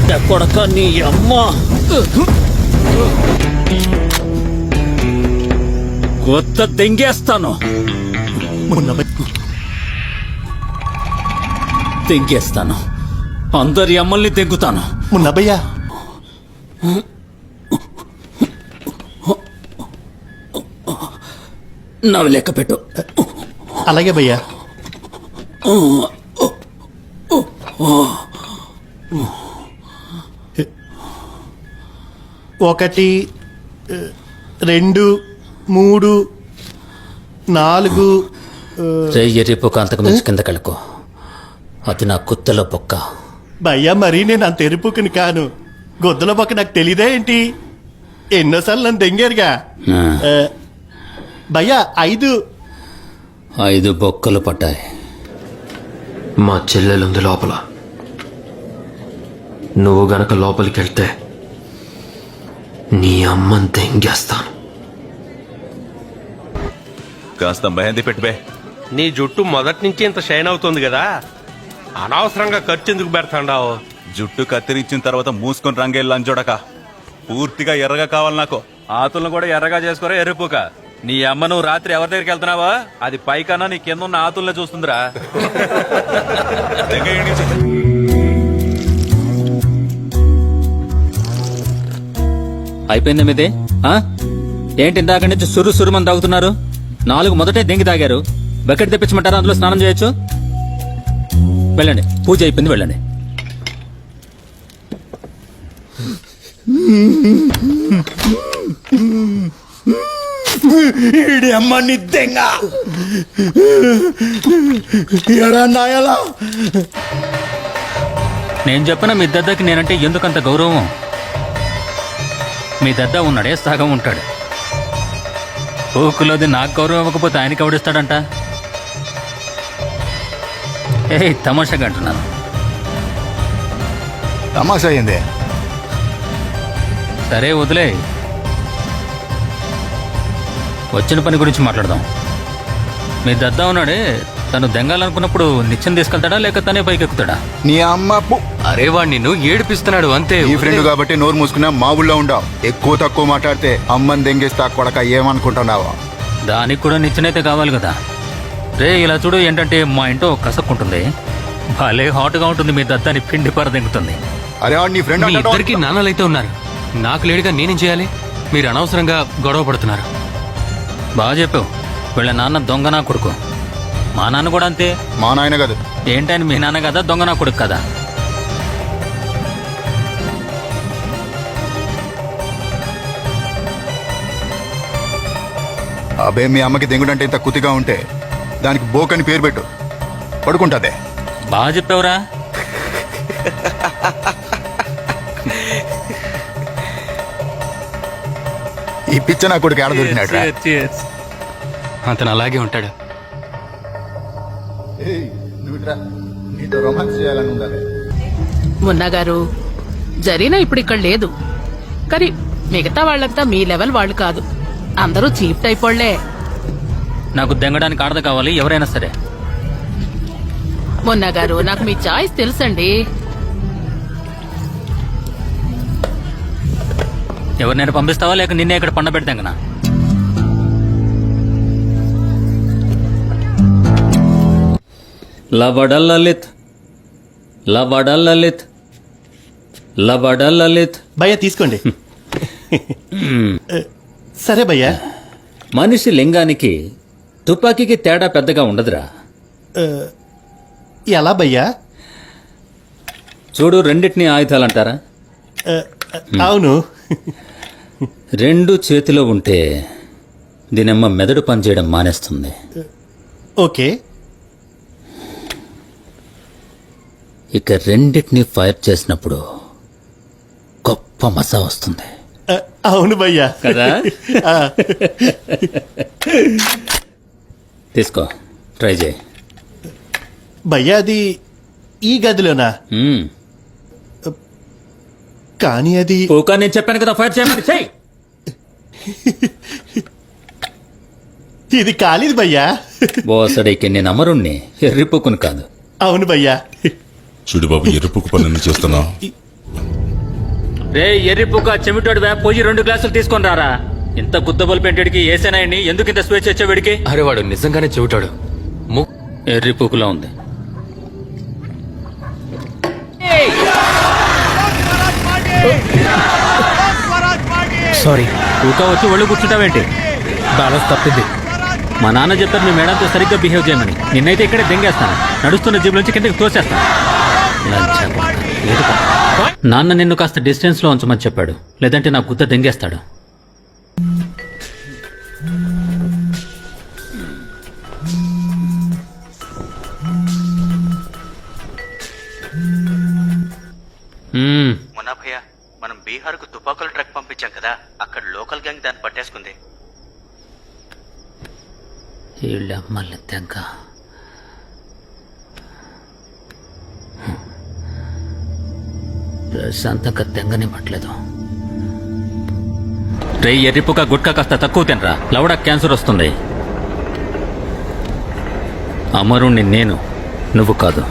గడ్డ కొడక నీ అమ్మ కొత్త దెంగేస్తాను. తెంగేస్తాను, అందరి అమ్మల్ని తెంగుతాను. మున్నబ్బయ్యా, నవ్వు లెక్క పెట్టు. అలాగే భయ్యా. ఒకటి, 2, 3, 4. ఎర్రిపోక అంతకు మించి కింద కలుకో. అది నా కుత్తలో బొక్క. భయ్యా, మరీ నేను అంత ఎరుపుకుని కాను. గొద్దుల పక్క నాకు తెలీదా ఏంటి? ఎన్నోసార్లు నన్ను దెంగారుగా. భయ్యా, 5 బొక్కలు పడ్డాయి. మా చెల్లెలుంది లోపల. నువ్వు గనక లోపలికి వెళ్తే నీ అమ్మని తెంగేస్తాను. కాస్త మెహందీ పెట్టిబే. నీ జుట్టు మొదటి నుంచి ఇంత షైన్ అవుతుంది కదా, అనవసరంగా ఖర్చు ఎందుకు పెడతాండావు? జుట్టు కత్తిరించిన తర్వాత మూసుకొని రంగేళ్ళని చూడక. పూర్తిగా ఎర్రగా కావాలి నాకు. ఆతులను కూడా ఎర్రగా చేసుకోరా ఎర్రిపోక. నీ అమ్మ నువ్వు రాత్రి ఎవరి దగ్గరికి వెళ్తున్నావా? అది పైకన్నా నీ కింద ఉన్న ఆతుల్ని చూస్తుందిరా. అయిపోయింది మీదే. ఏంటి ఇందాక నుంచి సురుమని తాగుతున్నారు? 4 మొదటే దెంగి తాగారు. బకెట్ తెప్పించమంటారా? అందులో స్నానం చేయొచ్చు. వెళ్ళండి, పూజ అయిపోయింది, వెళ్ళండి. అమ్మ నిద్దంగా ఎరా నాయలా. నేను చెప్పిన మీ దద్దకి నేనంటే ఎందుకంత గౌరవం? మీ దద్ద ఉన్నాడే సగం ఉంటాడు. ఊకులోది నాకు గౌరవం ఇవ్వకపోతే ఆయనకి ఎవడిస్తాడంట? తమాషాగా అంటున్నాను. తమాషా అయిందే. సరే వదిలే, వచ్చిన పని గురించి మాట్లాడదాం. మీ దద్ద ఉన్నాడే, తను దెంగాలనుకున్నప్పుడు నిత్యం తీసుకెళ్తాడా లేక తనే పైకి ఎక్కుతాడా? నీ అమ్మ. అరే వాడు నిన్ను ఏడిపిస్తున్నాడు అంతే. ఈ ఫ్రెండ్ కాబట్టి నోరు మూసుకున్నా మా ఊళ్ళో ఉండవు. ఎక్కువ తక్కువ మాట్లాడితే అమ్మని దెంగేస్తా కొడక. ఏమనుకుంటున్నావా? దానికి కూడా నిత్యనైతే కావాలి కదా. రే ఇలా చూడు, ఏంటంటే మా ఇంట్లో కసక్కుంటుంది, భలే హాట్గా ఉంటుంది. మీ దద్దాని పిండి పర దెంగుతుంది. అరే నీ ఫ్రెండ్ మీ ఇద్దరికి నాన్నలైతే ఉన్నారు, నాకు లేడుగా నేనేం చేయాలి? మీరు అనవసరంగా గొడవ పడుతున్నారు. బాగా చెప్పావు. వీళ్ళ నాన్న దొంగ నా కొడుకు. మా నాన్న కూడా అంతే. మా నాయన కాదు. ఏంటని మీ నాన్న కదా దొంగ నా కొడుకు కదా? అబే, మీ అమ్మకి దెంగుడంటే ఇంత కుతిగా ఉంటే దానికి బోకని పేరు పెట్టు, పడుకుంటాదే. బాగా చెప్పావురా. ఈ పిచ్చ నా కొడుకు ఏడ దొరికినాడు? అతను అలాగే ఉంటాడు. నీతో రొమాన్స్ చేయాలని ఉండాలి. మున్నగారు, జరీనా ఇప్పుడు ఇక్కడ లేదు, కానీ మిగతా వాళ్ళంతా మీ లెవెల్ వాళ్ళు కాదు. అందరూ చీప్ టైప్ వాళ్లే. నాకు దెంగడానికి ఆడద కావాలి, ఎవరైనా సరే. మున్నగారు, నాకు మీ చాయిస్ తెలుసండి. ఎవరినైనా పంపిస్తావా లేక నిన్నే ఇక్కడ పండబెడతాంగనా? లవడ లలిత్, లవడ లలిత్, లవడ లలిత్. భయ్యా తీసుకోండి. సరే భయ్యా. మనిషి లింగానికి తుపాకీకి తేడా పెద్దగా ఉండదురా. ఎలా భయ్యా? చూడు, రెండింటినీ ఆయుధాలంటారా? అవును. 2 చేతిలో ఉంటే దీనమ్మ మెదడు పనిచేయడం మానేస్తుంది. ఓకే. ఇక రెండింటినీ ఫైర్ చేసినప్పుడు గొప్ప మజా వస్తుంది. అవును భయ్యా కదా? తీసుకో, ట్రై చేయి. భయ్యా, అది ఈ గదిలోనా? కానీ అది ఓకా, నేను చెప్పాను కదా ఫైర్ చేయమని. చెయ్యి. ఇది కాలేదు భయ్యా. బోసడికి నేను అమరుణ్ణి, ఎర్రిపోకుని కాదు. అవును భయ్యా. చూడు బాబు, ఎరుపుకు పనులు చేస్తున్నావు. రే ఎర్రిపుక చెమిటోడు పోయి 2 గ్లాసులు తీసుకొని రారా. ఇంత గుద్దబల్ పెంటడికి ఏసేనాయని ఎందుకు ఇంత స్వేచ్ఛ వచ్చేవాడికి? అరే వాడు నిజంగానే చెవిటాడు. ఎర్రిపుకులా ఉంది. సారీ, ఊక వచ్చి ఒళ్ళు కూర్చుంటావేంటి? బ్యాలెన్స్ తప్పింది. మా నాన్న చెప్పారు మీ మేడంతో సరిగ్గా బిహేవ్ చేయమని. నిన్నైతే ఇక్కడే దెంగేస్తాను, నడుస్తున్న జీబు నుంచి కిందకి తోసేస్తాను. లంచా కొడక. ఏడుకో. నాన్న నిన్ను కాస్త డిస్టెన్స్ లో ఉంచమని చెప్పాడు, లేదంటే నా గుద్ద దెంగేస్తాడు. మొన్న భయ్య మనం బీహార్ కు తుపాకుల ట్రక్ పంపించాం కదా, అక్కడ లోకల్ గ్యాంగ్ దాన్ని పట్టేసుకుంది. మళ్ళీ తెంక ప్రశాంతంగా తెంగనివ్వట్లేదు. రే ఎర్రిపుక గుట్కా కాస్త తక్కువ తినరా, లవడా క్యాన్సర్ వస్తుంది. అమరుణ్ణి నేను, నువ్వు కాదు.